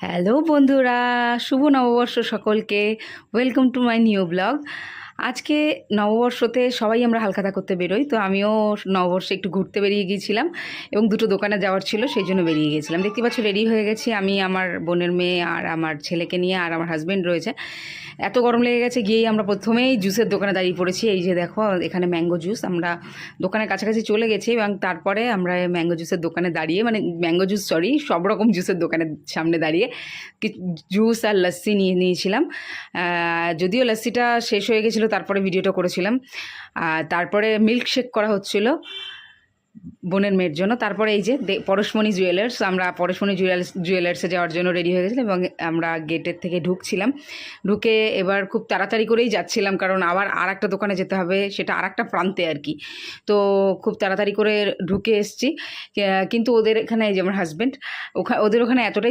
Hello বন্ধুরা, শুভ নববর্ষ সকলকে। Welcome to my new blog. আজকে নববর্ষতে সবাই আমরা হালখাতা করতে বেরোই, তো আমিও নববর্ষে একটু ঘুরতে বেরিয়ে গিয়েছিলাম এবং দুটো দোকানে যাওয়ার ছিল, সেই জন্য বেরিয়ে গিয়েছিলাম। দেখতে পাচ্ছ রেডি হয়ে গেছি আমি, আমার বোনের মেয়ে আর আমার ছেলেকে নিয়ে, আর আমার হাজব্যান্ড রয়েছে। এত গরম লেগে গেছে, গিয়েই আমরা প্রথমেই জুসের দোকানে দাঁড়িয়ে পড়েছি। এই যে দেখো এখানে ম্যাঙ্গো জুস, আমরা দোকানের কাছাকাছি চলে গেছি এবং তারপরে আমরা ম্যাঙ্গো জুসের দোকানে দাঁড়িয়ে, মানে ম্যাঙ্গো জুস সব রকম জুসের দোকানের সামনে দাঁড়িয়ে জুস আর লস্যি নিয়েছিলাম। যদিও লস্যিটা শেষ হয়ে গেছিলো, তারপরে ভিডিওটা করেছিলাম। তারপরে মিল্কশেক করা হচ্ছিল বোনের মেয়ের জন্য। তারপরে এই যে পরশমণি জুয়েলার্স, আমরা পরশমণি জুয়েলার্সে যাওয়ার জন্য রেডি হয়ে গেছিলাম এবং আমরা গেটের থেকে ঢুকছিলাম। ঢুকে এবার খুব তাড়াতাড়ি করেই যাচ্ছিলাম, কারণ আবার আর একটা দোকানে যেতে হবে, সেটা আর একটা প্রান্তে আর কি। তো খুব তাড়াতাড়ি করে ঢুকে এসছি, কিন্তু ওদের এখানে, এই যে আমার হাজব্যান্ড, ওদের ওখানে এতটাই